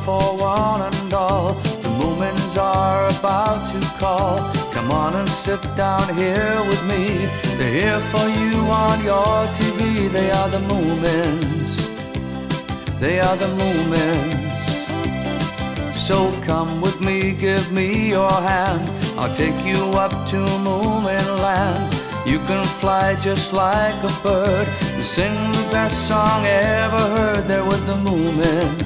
for one and all. The Moomins are about to call. Come on and sit down here with me. They're here for you on your TV. They are the Moomins. They are the Moomins. So come with me, give me your hand. I'll take you up to Moomin Land. You can fly just like a bird. You sing the best song ever heard. There with the Moomins.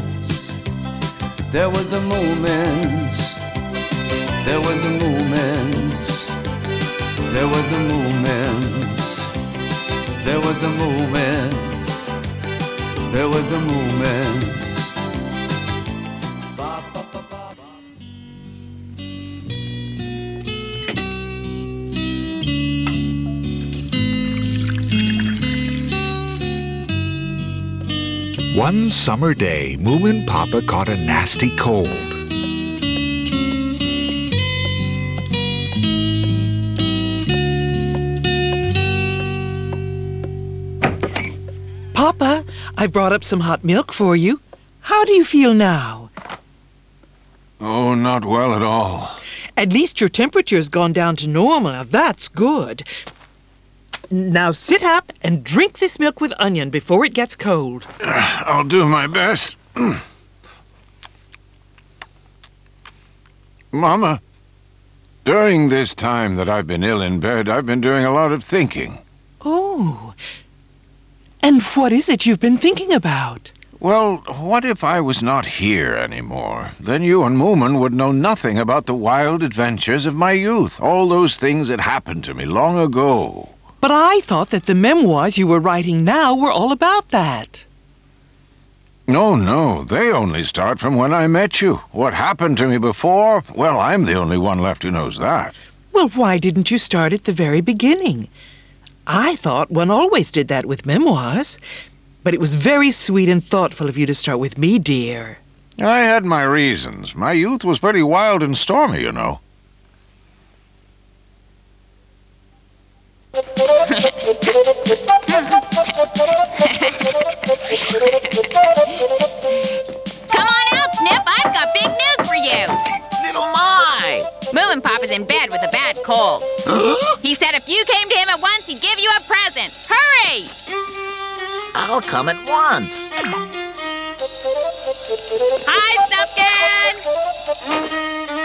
There with the Moomins. There with the Moomins. There with the Moomins. There with the Moomins. There with the Moomins. One summer day, Moomin Papa caught a nasty cold. Papa, I brought up some hot milk for you. How do you feel now? Oh, not well at all. At least your temperature's gone down to normal. Now that's good. Now sit up and drink this milk with onion before it gets cold. I'll do my best. Mama, during this time that I've been ill in bed, I've been doing a lot of thinking. Oh. And what is it you've been thinking about? Well, what if I was not here anymore? Then you and Moomin would know nothing about the wild adventures of my youth, all those things that happened to me long ago. But I thought that the memoirs you were writing now were all about that. No, they only start from when I met you. What happened to me before, well, I'm the only one left who knows that. Well, why didn't you start at the very beginning? I thought one always did that with memoirs. But it was very sweet and thoughtful of you to start with me, dear. I had my reasons. My youth was pretty wild and stormy, you know. Come on out, Snip. I've got big news for you. Little My! Moomin Papa's in bed with a bad cold. He said if you came to him at once, he'd give you a present. Hurry! I'll come at once. Hi, Snufkin!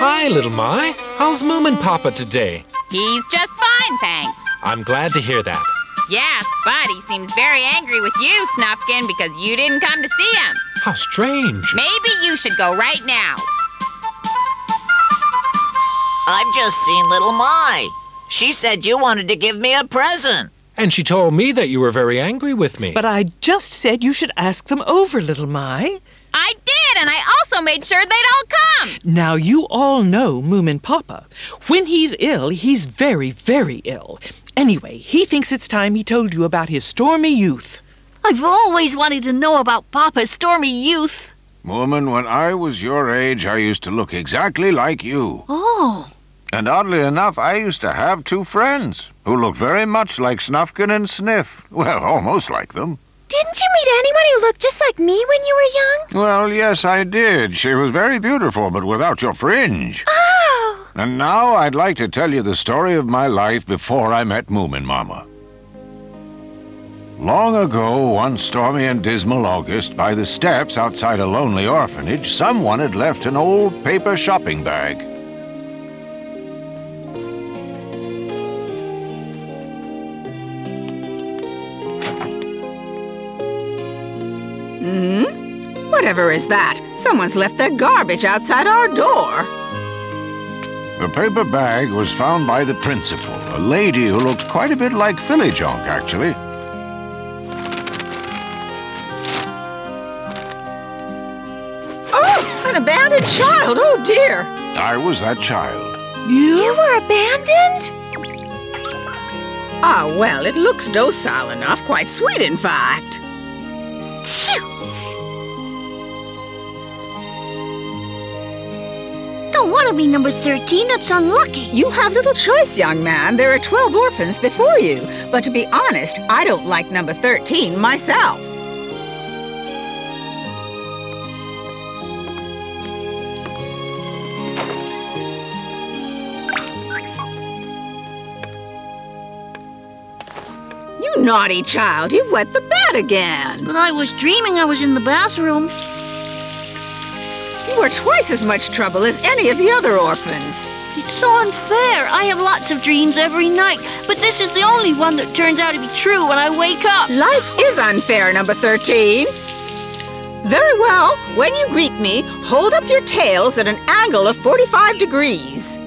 Hi, Little My. How's Moomin Papa today? He's just fine, thanks. I'm glad to hear that. Yeah, but he seems very angry with you, Snufkin, because you didn't come to see him. How strange. Maybe you should go right now. I've just seen Little My. She said you wanted to give me a present. And she told me that you were very angry with me. But I just said you should ask them over, Little My. I did, and I also made sure they'd all come. Now, you all know Moomin Papa. When he's ill, he's very, very ill. Anyway, he thinks it's time he told you about his stormy youth. I've always wanted to know about Papa's stormy youth. Moomin, when I was your age, I used to look exactly like you. Oh. And oddly enough, I used to have two friends who looked very much like Snufkin and Sniff. Well, almost like them. Didn't you meet anyone who looked just like me when you were young? Well, yes, I did. She was very beautiful, but without your fringe. Oh! And now I'd like to tell you the story of my life before I met Moomin Mama. Long ago, one stormy and dismal August, by the steps outside a lonely orphanage, someone had left an old paper shopping bag. Whatever is that? Someone's left their garbage outside our door. The paper bag was found by the principal, a lady who looked quite a bit like Philly Junk, actually. Oh, an abandoned child. Oh, dear. I was that child. You were abandoned? Ah, well, it looks docile enough. Quite sweet, in fact. Phew! Don't want to be number 13. That's unlucky. You have little choice, young man. There are 12 orphans before you. But to be honest, I don't like number 13 myself. You naughty child, you've wet the bed again. But I was dreaming I was in the bathroom. You were twice as much trouble as any of the other orphans. It's so unfair. I have lots of dreams every night, but this is the only one that turns out to be true when I wake up. Life is unfair, number 13. Very well. When you greet me, hold up your tails at an angle of 45 degrees.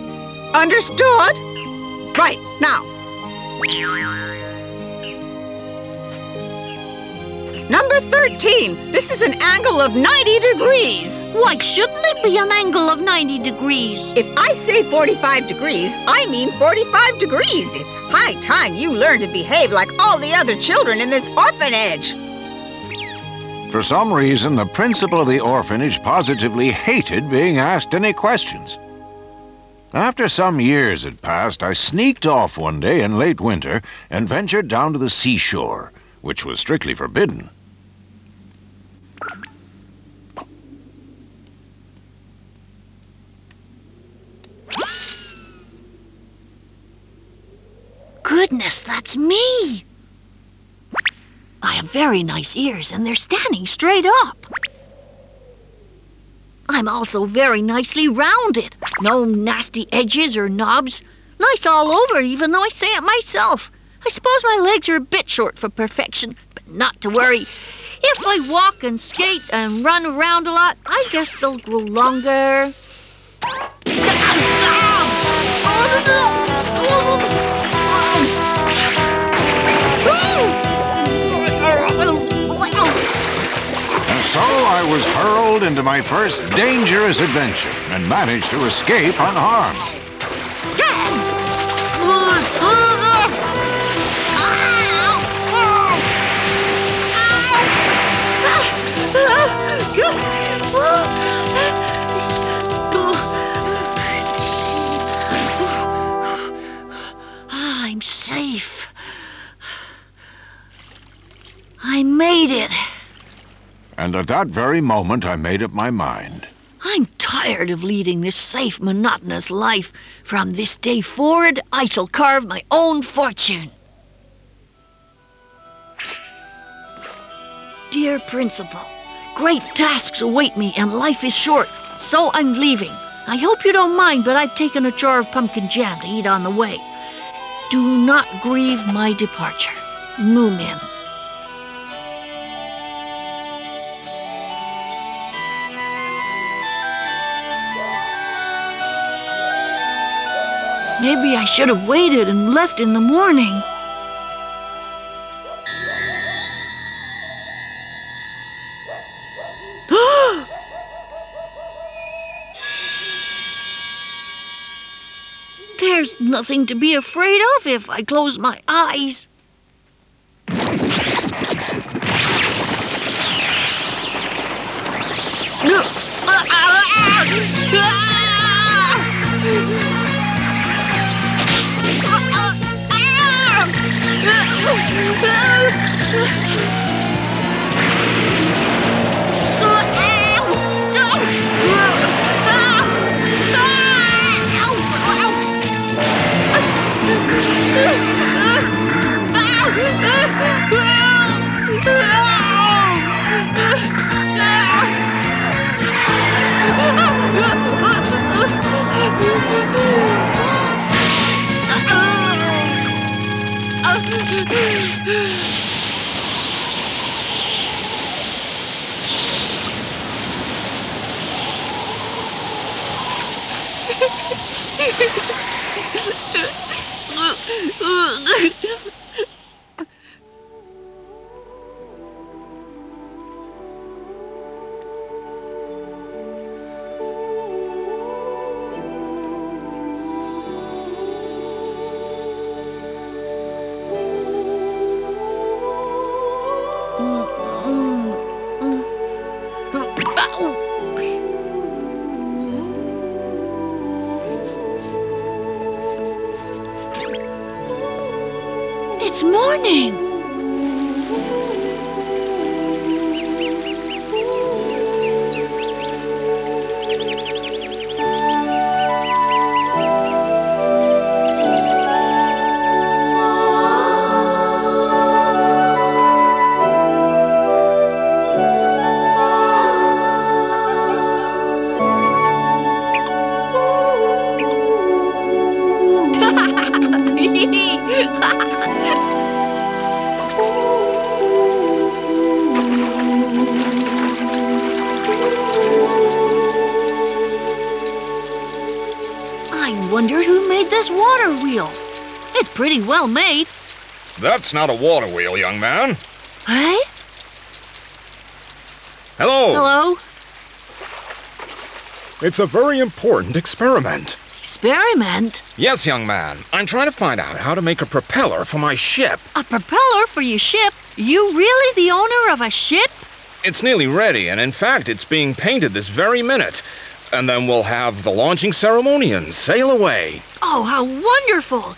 Understood? Right, now. Number 13, this is an angle of 90 degrees. Why shouldn't it be an angle of 90 degrees? If I say 45 degrees, I mean 45 degrees. It's high time you learn to behave like all the other children in this orphanage. For some reason, the principal of the orphanage positively hated being asked any questions. After some years had passed, I sneaked off one day in late winter and ventured down to the seashore, which was strictly forbidden. Goodness, that's me! I have very nice ears, and they're standing straight up. I'm also very nicely rounded. No nasty edges or knobs. Nice all over, even though I say it myself. I suppose my legs are a bit short for perfection, but not to worry. If I walk and skate and run around a lot, I guess they'll grow longer. And so I was hurled into my first dangerous adventure and managed to escape unharmed. I'm safe. I made it. And at that very moment, I made up my mind. I'm tired of leading this safe, monotonous life. From this day forward, I shall carve my own fortune. Dear Principal, great tasks await me and life is short, so I'm leaving. I hope you don't mind, but I've taken a jar of pumpkin jam to eat on the way. Do not grieve my departure. Moomin. Maybe I should have waited and left in the morning. There's nothing to be afraid of if I close my eyes. It's morning. I wonder who made this water wheel. It's pretty well made. That's not a water wheel, young man. Hey? Hello. Hello? It's a very important experiment. Experiment? Yes, young man. I'm trying to find out how to make a propeller for my ship. A propeller for your ship? You really the owner of a ship? It's nearly ready, and in fact, it's being painted this very minute. And then we'll have the launching ceremony and sail away. Oh, how wonderful!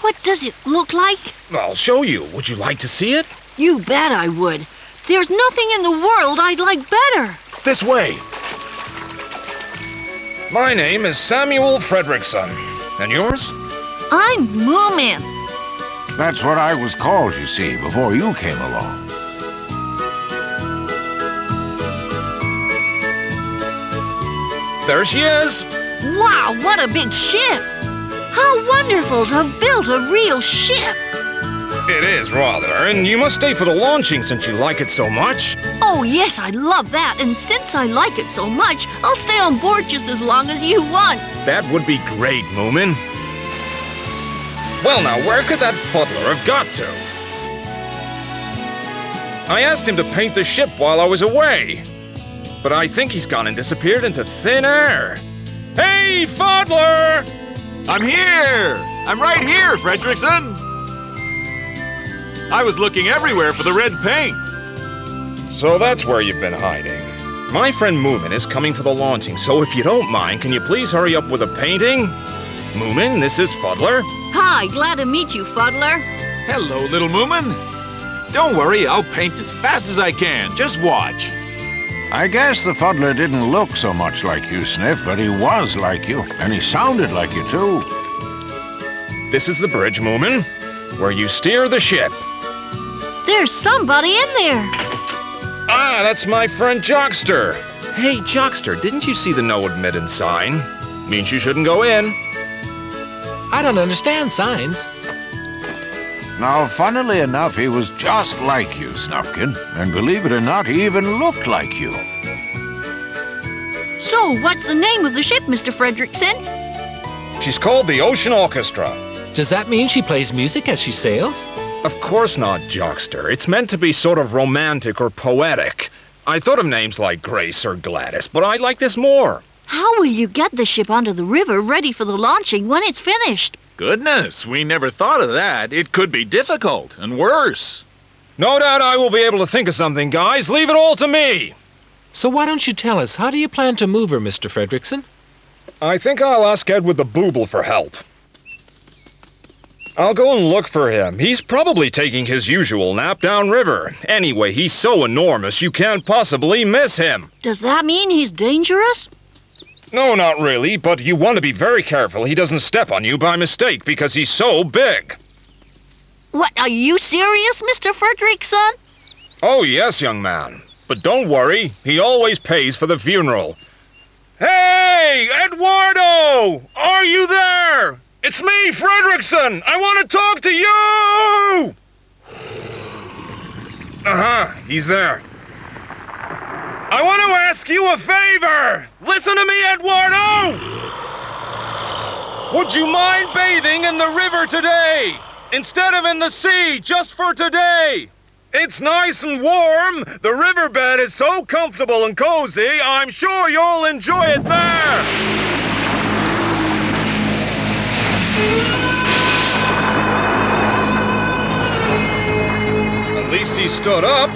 What does it look like? I'll show you. Would you like to see it? You bet I would. There's nothing in the world I'd like better. This way. My name is Samuel Fredrickson. And yours? I'm Moomin. That's what I was called, you see, before you came along. There she is. Wow, what a big ship! How wonderful to have built a real ship! It is, rather, and you must stay for the launching since you like it so much. Oh, yes, I love that, and since I like it so much, I'll stay on board just as long as you want. That would be great, Moomin. Well, now, where could that fuddler have got to? I asked him to paint the ship while I was away, but I think he's gone and disappeared into thin air. Hey, fuddler! I'm here! I'm right here, Fredrickson! I was looking everywhere for the red paint. So that's where you've been hiding. My friend Moomin is coming for the launching, so if you don't mind, can you please hurry up with the painting? Moomin, this is Fuddler. Hi, glad to meet you, Fuddler. Hello, little Moomin. Don't worry, I'll paint as fast as I can. Just watch. I guess the fuddler didn't look so much like you, Sniff, but he was like you, and he sounded like you, too. This is the bridge, Moomin, where you steer the ship. There's somebody in there. Ah, that's my friend Jockster. Hey, Jockster, didn't you see the no admittance sign? Means you shouldn't go in. I don't understand signs. Now, funnily enough, he was just like you, Snufkin, and believe it or not, he even looked like you. So, what's the name of the ship, Mr. Fredrickson? She's called the Ocean Orchestra. Does that mean she plays music as she sails? Of course not, Jockster. It's meant to be sort of romantic or poetic. I thought of names like Grace or Gladys, but I like this more. How will you get the ship onto the river ready for the launching when it's finished? Goodness, we never thought of that. It could be difficult and worse. No doubt I will be able to think of something, guys. Leave it all to me. So why don't you tell us, how do you plan to move her, Mr. Fredrickson? I think I'll ask Edward the Booble for help. I'll go and look for him. He's probably taking his usual nap downriver. Anyway, he's so enormous you can't possibly miss him. Does that mean he's dangerous? No, not really, but you want to be very careful he doesn't step on you by mistake because he's so big. What, are you serious, Mr. Fredrickson? Oh, yes, young man. But don't worry, he always pays for the funeral. Hey, Eduardo! Are you there? It's me, Fredrickson! I want to talk to you! He's there. I want to ask you a favor! Listen to me, Eduardo! Would you mind bathing in the river today? Instead of in the sea, just for today? It's nice and warm. The riverbed is so comfortable and cozy, I'm sure you'll enjoy it there! At least he stood up.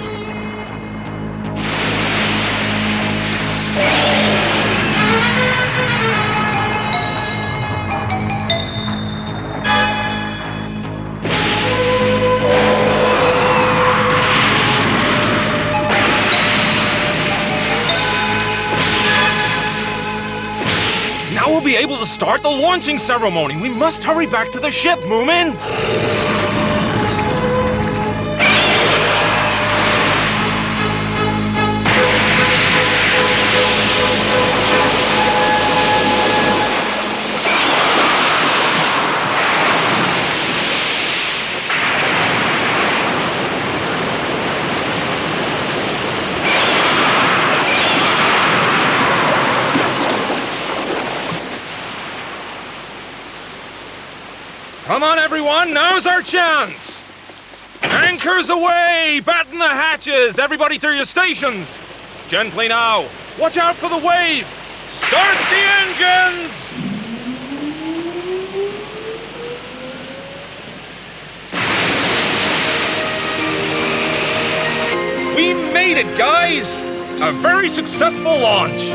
Now we'll be able to start the launching ceremony. We must hurry back to the ship, Moomin. Come on, everyone, now's our chance! Anchors away! Batten the hatches! Everybody to your stations! Gently now! Watch out for the wave! Start the engines! We made it, guys! A very successful launch!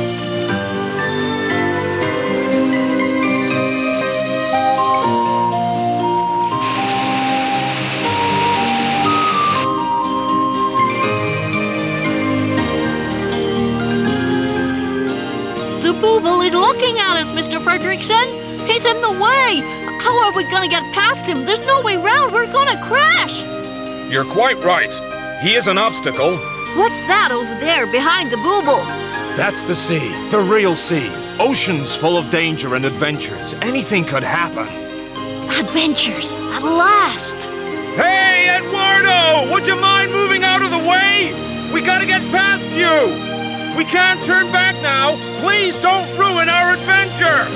The Booble is looking at us, Mr. Fredrickson. He's in the way. How are we gonna get past him? There's no way round. We're gonna crash. You're quite right. He is an obstacle. What's that over there behind the Booble? That's the sea, the real sea. Oceans full of danger and adventures. Anything could happen. Adventures, at last. Hey, Eduardo! Would you mind moving out of the way? We gotta get past you! We can't turn back now. Please don't ruin our adventure!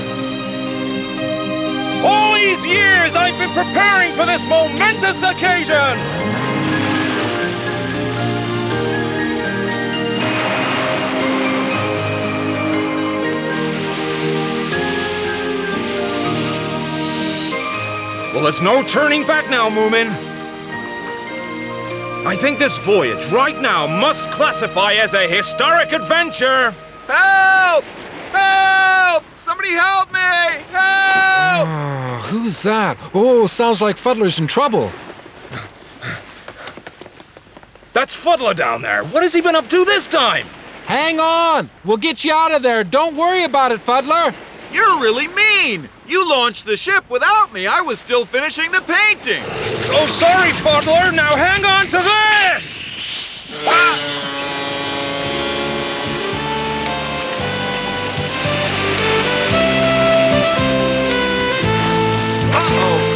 All these years I've been preparing for this momentous occasion! Well, there's no turning back now, Moomin. I think this voyage right now must classify as a historic adventure. Help! Help! Somebody help me! Help! Who's that? Oh, sounds like Fuddler's in trouble. That's Fuddler down there. What has he been up to this time? Hang on! We'll get you out of there. Don't worry about it, Fuddler. You're really mean! You launched the ship without me. I was still finishing the painting. So sorry, Fuddler. Now hang on to this! Uh-oh.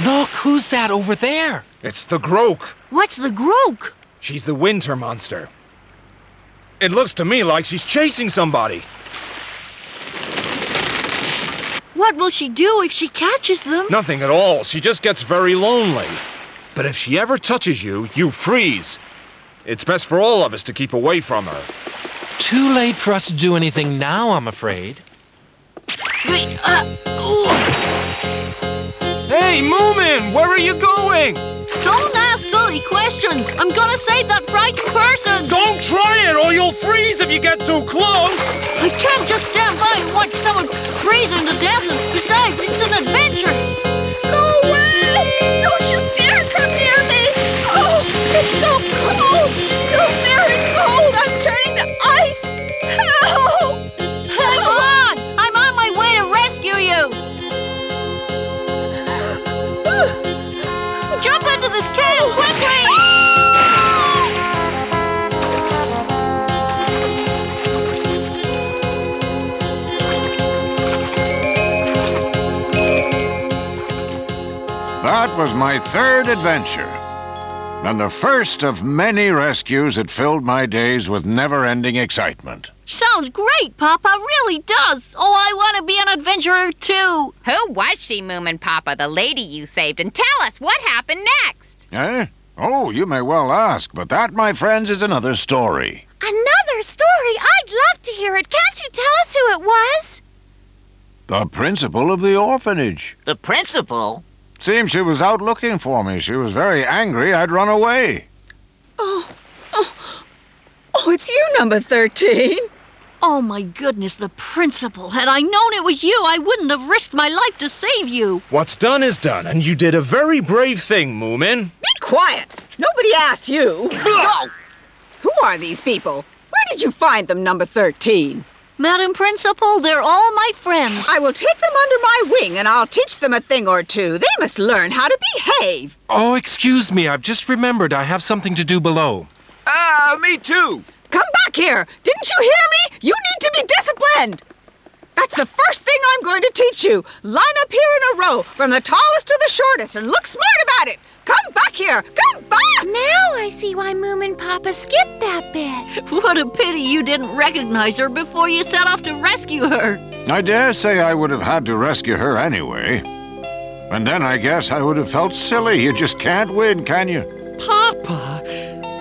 Look, who's that over there? It's the Groke. What's the Groke? She's the winter monster. It looks to me like she's chasing somebody. What will she do if she catches them? Nothing at all. She just gets very lonely. But if she ever touches you, you freeze. It's best for all of us to keep away from her. Too late for us to do anything now, I'm afraid. Hey, Moomin! Where are you going? Don't ask silly questions. I'm gonna save that frightened person. Don't try it or you'll freeze if you get too close. I can't just stand by and watch someone freezing to death. Besides, it's an adventure. Go away! Don't you dare come near me! Oh, it's so cold! So very cold! I'm turning to ice! Help! Hang on! I'm on my way to rescue you! Jump into this can, quickly! That was my third adventure, and the first of many rescues that filled my days with never-ending excitement. Sounds great, Papa. Really does. Oh, I want to be an adventurer, too. Who was she, Moomin Papa, the lady you saved? And tell us what happened next. Eh? Oh, you may well ask, but that, my friends, is another story. Another story? I'd love to hear it. Can't you tell us who it was? The principal of the orphanage. The principal? Seems she was out looking for me. She was very angry I'd run away. Oh, Oh, it's you, number 13. Oh, my goodness, the principal. Had I known it was you, I wouldn't have risked my life to save you. What's done is done, and you did a very brave thing, Moomin. Be quiet. Nobody asked you. Go! Who are these people? Where did you find them, number 13? Madam Principal, they're all my friends. I will take them under my wing and I'll teach them a thing or two. They must learn how to behave. Oh, excuse me. I've just remembered I have something to do below. Me too. Come back here. Didn't you hear me? You need to be disciplined. That's the first thing I'm going to teach you. Line up here in a row, from the tallest to the shortest, and look smart about it. Come back here. Come back. Now I see why Moomin Papa skipped that bit. What a pity you didn't recognize her before you set off to rescue her. I dare say I would have had to rescue her anyway. And then I guess I would have felt silly. You just can't win, can you? Papa,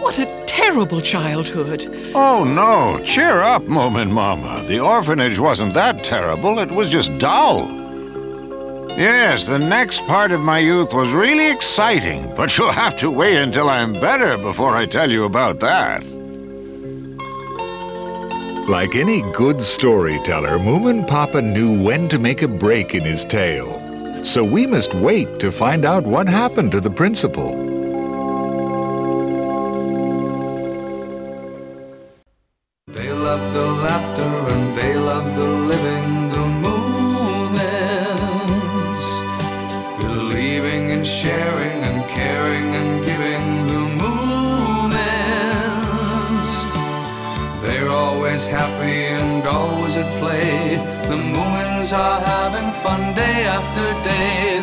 what a terrible childhood. Oh, no. Cheer up, Moomin Mama. The orphanage wasn't that terrible. It was just dull. Yes, the next part of my youth was really exciting, but you'll have to wait until I'm better before I tell you about that. Like any good storyteller, Moomin Papa knew when to make a break in his tale. So we must wait to find out what happened to the principal. They love the laughter and they love the living, the Moomins. Believing and sharing and caring and giving, the Moomins. They're always happy and always at play. The Moomins are having fun day after day.